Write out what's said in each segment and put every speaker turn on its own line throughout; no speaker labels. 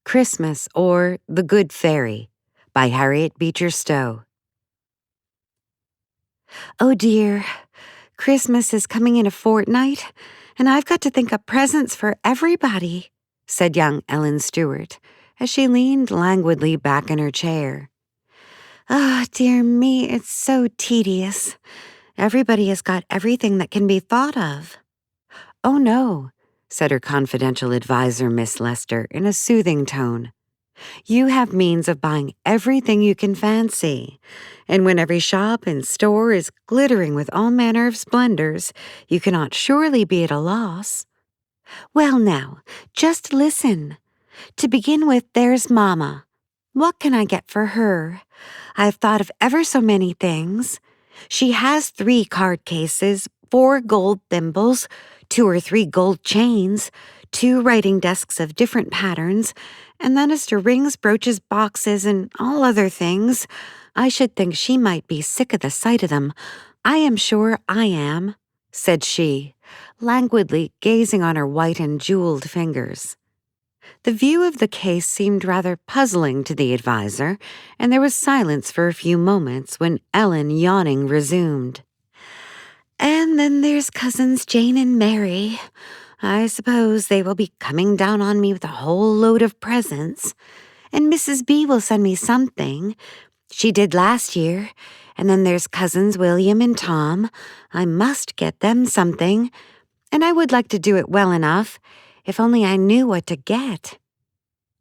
Christmas or The Good Fairy by Harriet Beecher Stowe. Oh dear, Christmas is coming in a fortnight, and I've got to think up presents for everybody, said young Ellen Stewart as she leaned languidly back in her chair. Ah, dear me, it's so tedious. Everybody has got everything that can be thought of. Oh no, said her confidential advisor, Miss Lester, in a soothing tone. You have means of buying everything you can fancy, and when every shop and store is glittering with all manner of splendors, you cannot surely be at a loss. Well now, just listen. To begin with, there's Mama. What can I get for her? I've thought of ever so many things. She has 3 card cases, 4 gold thimbles, 2 or 3 gold chains, 2 writing desks of different patterns, and then as to rings, brooches, boxes, and all other things, I should think she might be sick of the sight of them. I am sure I am, said she, languidly gazing on her white and jeweled fingers. The view of the case seemed rather puzzling to the advisor, and there was silence for a few moments when Ellen, yawning, resumed. And then there's Cousins Jane and Mary. I suppose they will be coming down on me with a whole load of presents. And Mrs. B will send me something. She did last year. And then there's Cousins William and Tom. I must get them something. And I would like to do it well enough, if only I knew what to get.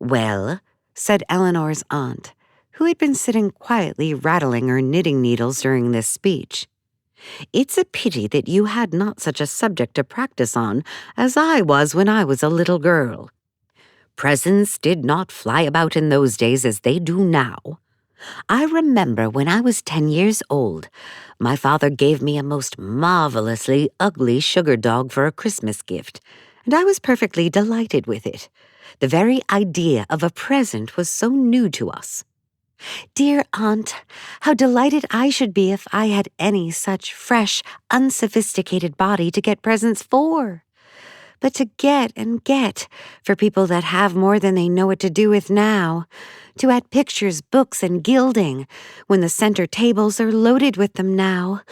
Well, said Eleanor's aunt, who had been sitting quietly rattling her knitting needles during this speech. It's a pity that you had not such a subject to practice on as I was when I was a little girl. Presents did not fly about in those days as they do now. I remember when I was 10 years old, my father gave me a most marvelously ugly sugar dog for a Christmas gift, and I was perfectly delighted with it. The very idea of a present was so new to us. Dear Aunt, how delighted I should be if I had any such fresh, unsophisticated body to get presents for. But to get and get for people that have more than they know what to do with now, to add pictures, books, and gilding when the center tables are loaded with them now,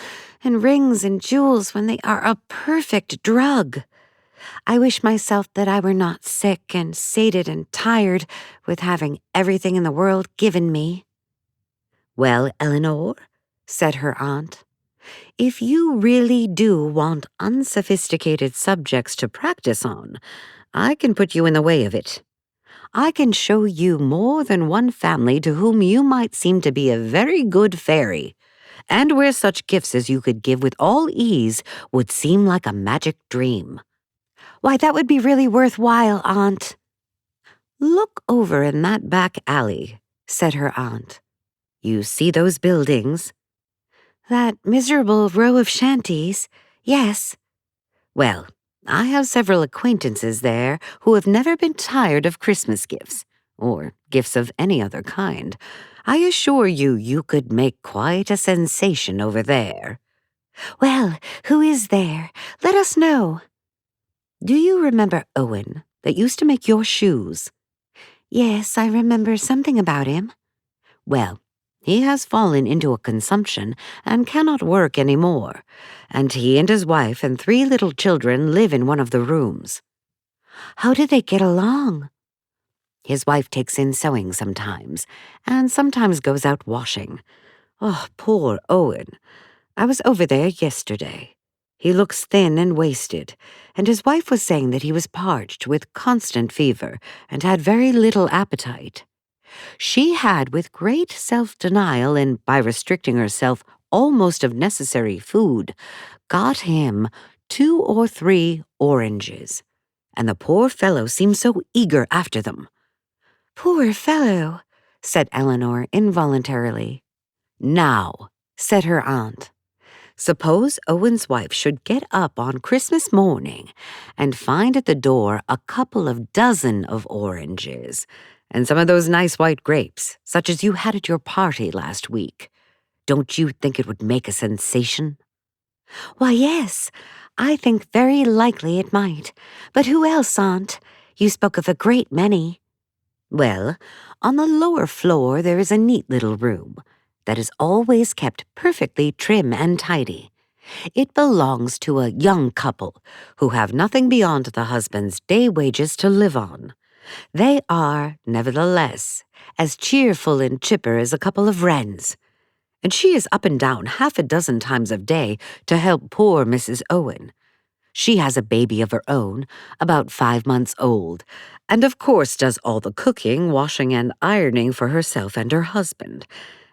and rings and jewels when they are a perfect drug. I wish myself that I were not sick and sated and tired with having everything in the world given me. Well, Eleanor, said her aunt, if you really do want unsophisticated subjects to practice on, I can put you in the way of it. I can show you more than one family to whom you might seem to be a very good fairy, and where such gifts as you could give with all ease would seem like a magic dream. Why, that would be really worthwhile, Aunt. Look over in that back alley, said her aunt. You see those buildings? That miserable row of shanties, yes. Well, I have several acquaintances there who have never been tired of Christmas gifts, or gifts of any other kind. I assure you, you could make quite a sensation over there. Well, who is there? Let us know. Do you remember Owen, that used to make your shoes? Yes, I remember something about him. Well, he has fallen into a consumption and cannot work any more, and he and his wife and 3 little children live in one of the rooms. How do they get along? His wife takes in sewing sometimes, and sometimes goes out washing. Oh, poor Owen. I was over there yesterday. He looks thin and wasted, and his wife was saying that he was parched with constant fever and had very little appetite. She had, with great self-denial and by restricting herself almost of necessary food, got him 2 or 3 oranges, and the poor fellow seemed so eager after them. Poor fellow, said Eleanor involuntarily. Now, said her aunt, suppose Owen's wife should get up on Christmas morning and find at the door a couple of dozen of oranges, and some of those nice white grapes, such as you had at your party last week. Don't you think it would make a sensation? Why, yes, I think very likely it might. But who else, Aunt? You spoke of a great many. Well, on the lower floor there is a neat little room that is always kept perfectly trim and tidy. It belongs to a young couple who have nothing beyond the husband's day wages to live on. They are, nevertheless, as cheerful and chipper as a couple of wrens, and she is up and down half a dozen times a day to help poor Mrs. Owen. She has a baby of her own, about 5 months old, and of course does all the cooking, washing, and ironing for herself and her husband.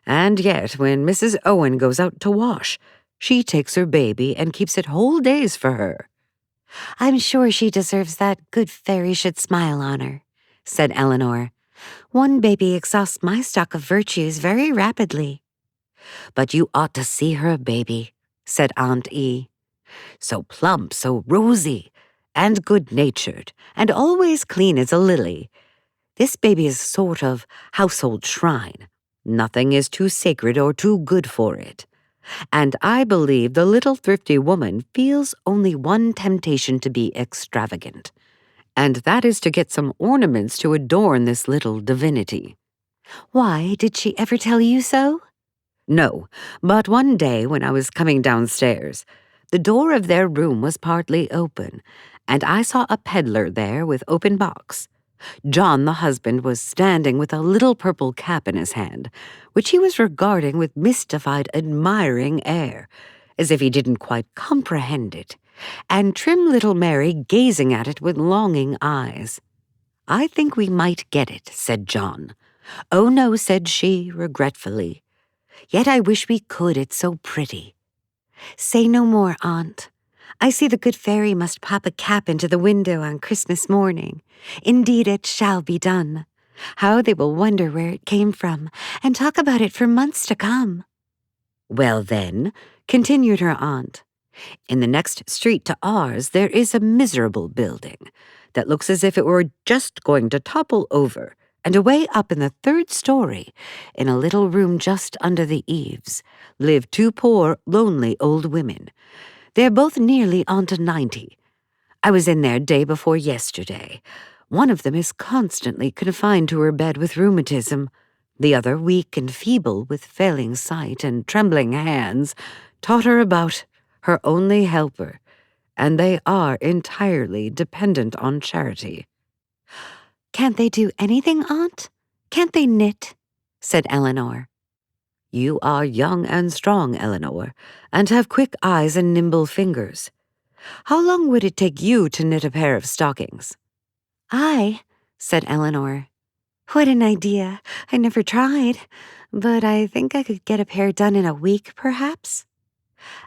And yet, when Mrs. Owen goes out to wash, she takes her baby and keeps it whole days for her. "I'm sure she deserves that good fairy should smile on her," said Eleanor. "One baby exhausts my stock of virtues very rapidly." "But you ought to see her baby," said Aunt E. "So plump, so rosy, and good-natured, and always clean as a lily. This baby is a sort of household shrine. Nothing is too sacred or too good for it. And I believe the little thrifty woman feels only one temptation to be extravagant, and that is to get some ornaments to adorn this little divinity." "Why, did she ever tell you so?" "No, but one day when I was coming downstairs, the door of their room was partly open, and I saw a peddler there with open box. John, the husband, was standing with a little purple cap in his hand, which he was regarding with mystified, admiring air, as if he didn't quite comprehend it, and trim little Mary gazing at it with longing eyes. 'I think we might get it,' said John. 'Oh no,' said she, regretfully. 'Yet I wish we could, it's so pretty.' "Say no more, Aunt. I see the good fairy must pop a cap into the window on Christmas morning. Indeed, it shall be done. How they will wonder where it came from, and talk about it for months to come." "Well then," continued her aunt, "in the next street to ours there is a miserable building that looks as if it were just going to topple over, and away up in the 3rd story, in a little room just under the eaves, live 2 poor, lonely old women. They're both nearly on to 90. I was in there day before yesterday. One of them is constantly confined to her bed with rheumatism. The other, weak and feeble, with failing sight and trembling hands, taught her about her only helper, and they are entirely dependent on charity." "Can't they do anything, Aunt? Can't they knit?" said Eleanor. "You are young and strong, Eleanor, and have quick eyes and nimble fingers. How long would it take you to knit a pair of stockings?" "I," said Eleanor. "What an idea. I never tried, but I think I could get a pair done in a week, perhaps."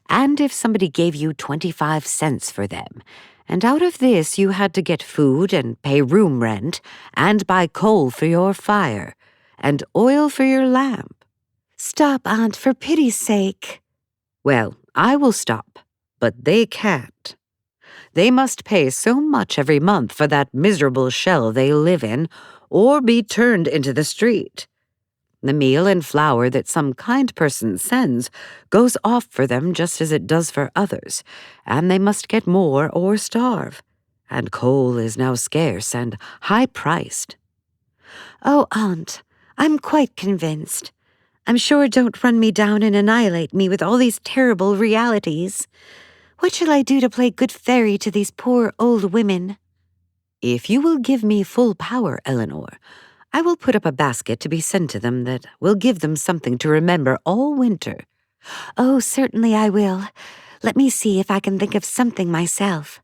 "And if somebody gave you 25 cents for them, and out of this you had to get food and pay room rent, and buy coal for your fire, and oil for your lamp—" "Stop, Aunt, for pity's sake." "Well, I will stop, but they can't. They must pay so much every month for that miserable shell they live in, or be turned into the street. The meal and flour that some kind person sends goes off for them just as it does for others, and they must get more or starve. And coal is now scarce and high-priced." "Oh, Aunt, I'm quite convinced. I'm sure don't run me down and annihilate me with all these terrible realities. What shall I do to play good fairy to these poor old women?" "If you will give me full power, Eleanor, I will put up a basket to be sent to them that will give them something to remember all winter." "Oh, certainly I will. Let me see if I can think of something myself."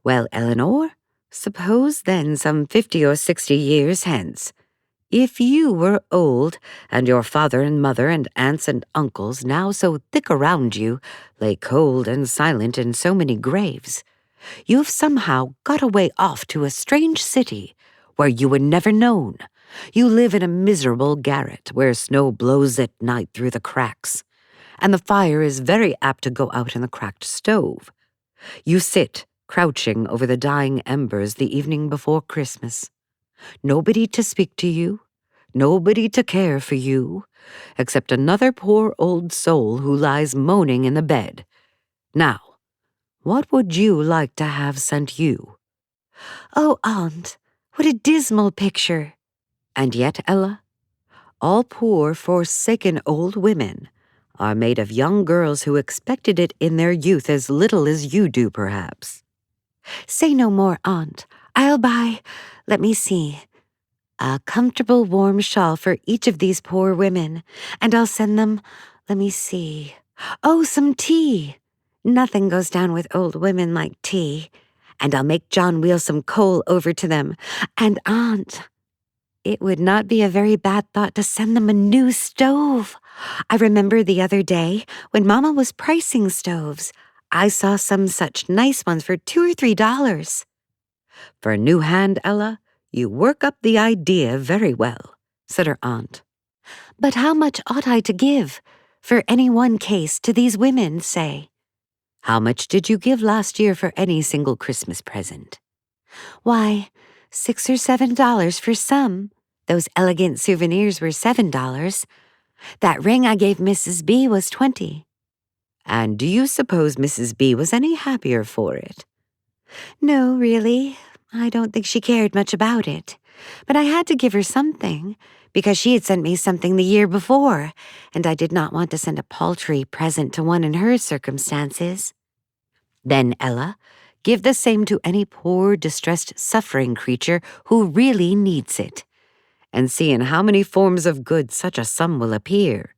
"Well, Eleanor, suppose then some 50 or 60 years hence, if you were old, and your father and mother and aunts and uncles, now so thick around you, lay cold and silent in so many graves, you've somehow got away off to a strange city where you were never known. You live in a miserable garret where snow blows at night through the cracks, and the fire is very apt to go out in the cracked stove. You sit crouching over the dying embers the evening before Christmas. Nobody to speak to you, nobody to care for you, except another poor old soul who lies moaning in the bed. Now, what would you like to have sent you?" "Oh, Aunt, what a dismal picture," And yet, Ella, all poor, forsaken old women are made of young girls who expected it in their youth as little as you do, perhaps. Say no more, Aunt. I'll buy, let me see, a comfortable warm shawl for each of these poor women, and I'll send them, let me see, oh, some tea. Nothing goes down with old women like tea. And I'll make John wheel some coal over to them. And Aunt, it would not be a very bad thought to send them a new stove. I remember the other day when Mama was pricing stoves, I saw some such nice ones for $2 or $3. For a new hand, Ella, you work up the idea very well, said her aunt. But how much ought I to give, for any one case, to these women, say? How much did you give last year for any single Christmas present? Why, $6 or $7 for some. Those elegant souvenirs were $7. That ring I gave Mrs. B was $20. And do you suppose Mrs. B was any happier for it? No, really. I don't think she cared much about it. But I had to give her something, because she had sent me something the year before, and I did not want to send a paltry present to one in her circumstances. Then, Ella, give the same to any poor, distressed, suffering creature who really needs it, and see in how many forms of good such a sum will appear.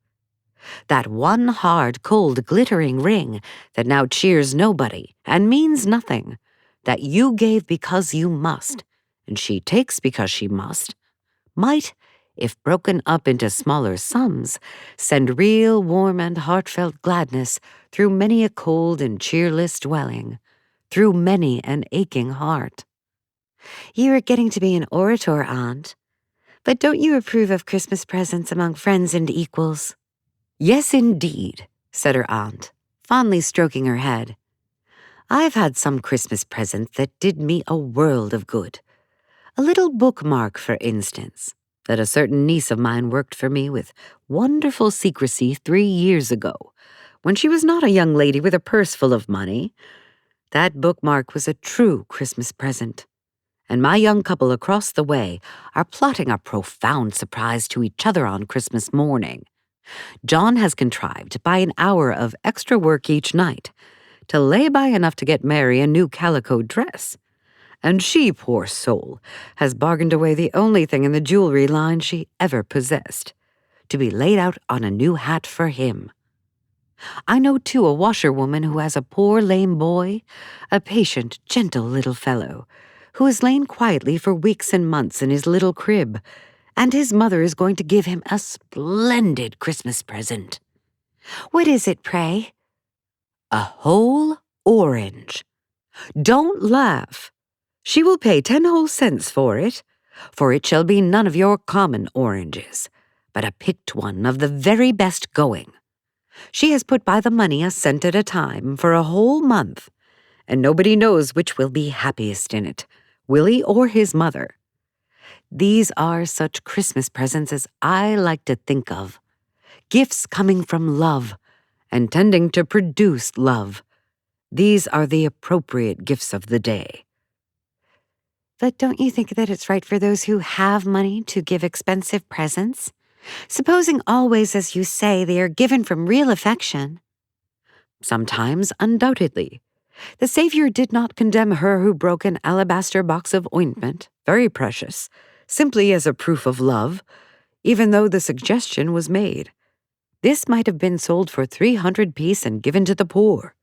That one hard, cold, glittering ring that now cheers nobody and means nothing, that you gave because you must, and she takes because she must, might, if broken up into smaller sums, send real warm and heartfelt gladness through many a cold and cheerless dwelling, through many an aching heart. You are getting to be an orator, Aunt. But don't you approve of Christmas presents among friends and equals? Yes, indeed, said her aunt, fondly stroking her head. I've had some Christmas presents that did me a world of good. A little bookmark, for instance, that a certain niece of mine worked for me with wonderful secrecy 3 years ago, when she was not a young lady with a purse full of money. That bookmark was a true Christmas present, and my young couple across the way are plotting a profound surprise to each other on Christmas morning. John has contrived, by an hour of extra work each night, to lay by enough to get Mary a new calico dress. And she, poor soul, has bargained away the only thing in the jewelry line she ever possessed, to be laid out on a new hat for him. I know, too, a washerwoman who has a poor lame boy, a patient, gentle little fellow, who has lain quietly for weeks and months in his little crib, and his mother is going to give him a splendid Christmas present. What is it, pray? A whole orange. Don't laugh. She will pay 10 whole cents for it shall be none of your common oranges, but a picked one of the very best going. She has put by the money a cent at a time for a whole month, and nobody knows which will be happiest in it, Willie or his mother. These are such Christmas presents as I like to think of, gifts coming from love and tending to produce love. These are the appropriate gifts of the day. But don't you think that it's right for those who have money to give expensive presents? Supposing always, as you say, they are given from real affection. Sometimes, undoubtedly. The Savior did not condemn her who broke an alabaster box of ointment, very precious, simply as a proof of love, even though the suggestion was made. This might have been sold for 300 piece and given to the poor.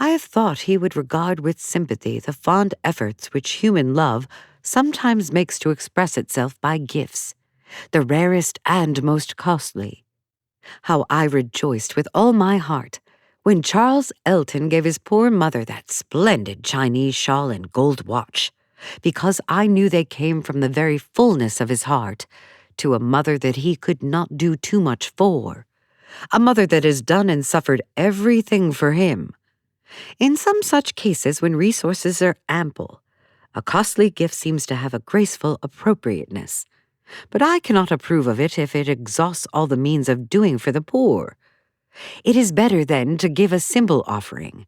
I have thought he would regard with sympathy the fond efforts which human love sometimes makes to express itself by gifts, the rarest and most costly. How I rejoiced with all my heart when Charles Elton gave his poor mother that splendid Chinese shawl and gold watch, because I knew they came from the very fullness of his heart to a mother that he could not do too much for, a mother that has done and suffered everything for him. In some such cases, when resources are ample, a costly gift seems to have a graceful appropriateness. But I cannot approve of it if it exhausts all the means of doing for the poor. It is better, then, to give a simple offering,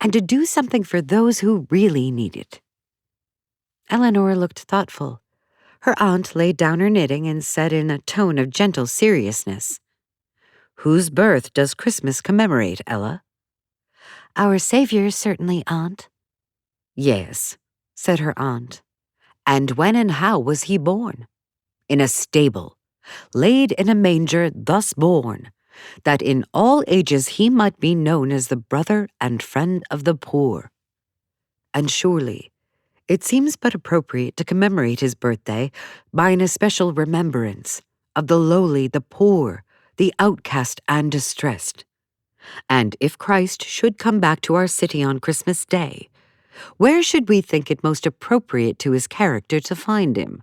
and to do something for those who really need it. Eleanor looked thoughtful. Her aunt laid down her knitting and said in a tone of gentle seriousness, "Whose birth does Christmas commemorate, Ella?" "Our Savior's, certainly, Aunt." "Yes," said her aunt. "And when and how was he born? In a stable, laid in a manger, thus born, that in all ages he might be known as the brother and friend of the poor. And surely, it seems but appropriate to commemorate his birthday by an especial remembrance of the lowly, the poor, the outcast and distressed. And if Christ should come back to our city on Christmas Day, where should we think it most appropriate to his character to find him?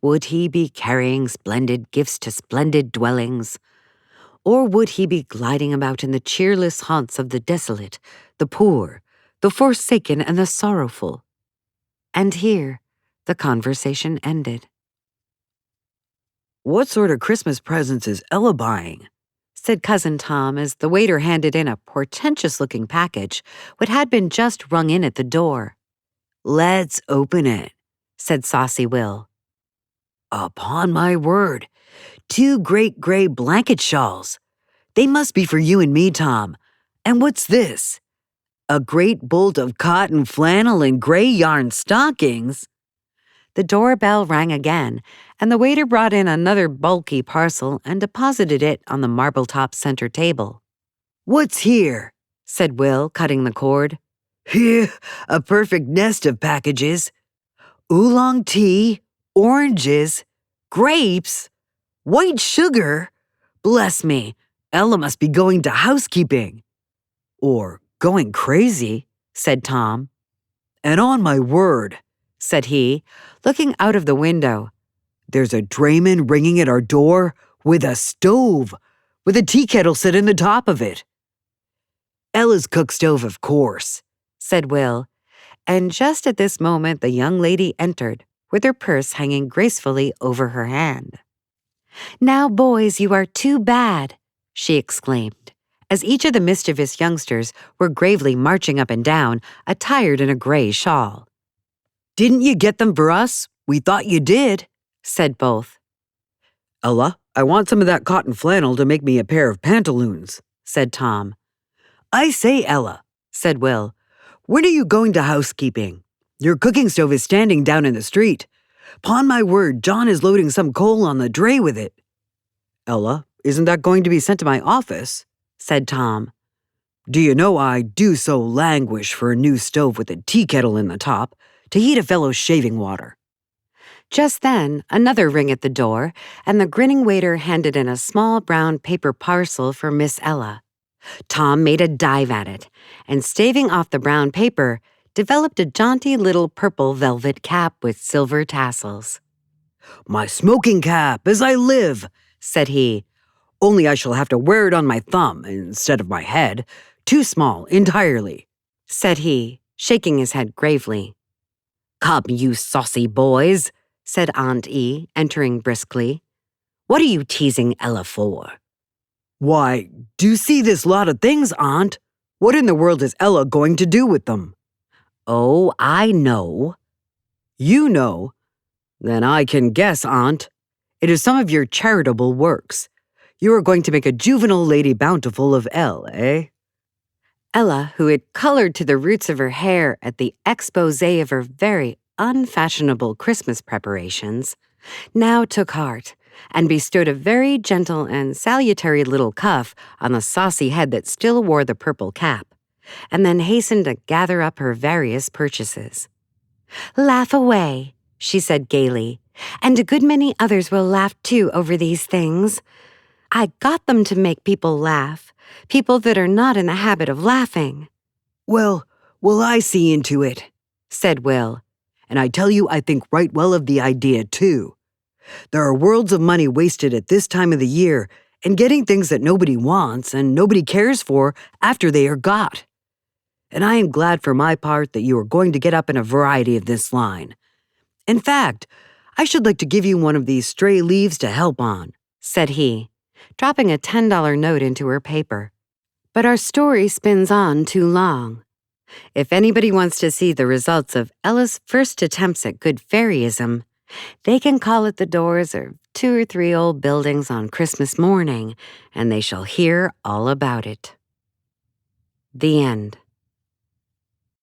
Would he be carrying splendid gifts to splendid dwellings? Or would he be gliding about in the cheerless haunts of the desolate, the poor, the forsaken, and the sorrowful?" And here the conversation ended. "What sort of Christmas presents is Ella buying?" said Cousin Tom as the waiter handed in a portentous-looking package, what had been just rung in at the door. "Let's open it," said saucy Will. "Upon my word, 2 great gray blanket shawls. They must be for you and me, Tom. And what's this? A great bolt of cotton flannel and gray yarn stockings." The doorbell rang again, and the waiter brought in another bulky parcel and deposited it on the marble-top center table. "What's here?" said Will, cutting the cord. "Here, a perfect nest of packages. Oolong tea, oranges, grapes, white sugar. Bless me, Ella must be going to housekeeping." "Or going crazy," said Tom. "And on my word," said he, looking out of the window, "there's a drayman ringing at our door with a stove, with a tea kettle set in the top of it." "Ella's cook stove, of course," said Will, and just at this moment the young lady entered, with her purse hanging gracefully over her hand. "Now, boys, you are too bad," she exclaimed, as each of the mischievous youngsters were gravely marching up and down, attired in a gray shawl. "Didn't you get them for us? We thought you did," said both. "Ella, I want some of that cotton flannel to make me a pair of pantaloons," said Tom. "I say, Ella," said Will, "when are you going to housekeeping? Your cooking stove is standing down in the street. 'Pon my word, John is loading some coal on the dray with it." "Ella, isn't that going to be sent to my office?" said Tom. "Do you know I do so languish for a new stove with a tea kettle in the top to heat a fellow's shaving water." Just then, another ring at the door, and the grinning waiter handed in a small brown paper parcel for Miss Ella. Tom made a dive at it, and staving off the brown paper, developed a jaunty little purple velvet cap with silver tassels. "My smoking cap, as I live," said he. "Only I shall have to wear it on my thumb instead of my head. Too small, entirely," said he, shaking his head gravely. "Come, you saucy boys," said Aunt E, entering briskly. "What are you teasing Ella for?" "Why, do you see this lot of things, Aunt? What in the world is Ella going to do with them?" "Oh, I know." "You know? Then I can guess, Aunt. It is some of your charitable works. You are going to make a juvenile Lady Bountiful of Elle, eh?" Ella, who had colored to the roots of her hair at the exposé of her very unfashionable Christmas preparations, now took heart and bestowed a very gentle and salutary little cuff on the saucy head that still wore the purple cap, and then hastened to gather up her various purchases. "Laugh away," she said gaily, "and a good many others will laugh too over these things. I got them to make people laugh, people that are not in the habit of laughing." Well, I see into it," said Will, "and I tell you I think right well of the idea, too. There are worlds of money wasted at this time of the year in getting things that nobody wants and nobody cares for after they are got. And I am glad for my part that you are going to get up in a variety of this line. In fact, I should like to give you one of these stray leaves to help on," said he, dropping a $10 note into her paper. But our story spins on too long. If anybody wants to see the results of Ella's first attempts at good fairyism, They can call at the doors of 2 or 3 old buildings on Christmas morning, and they shall hear all about it. The end.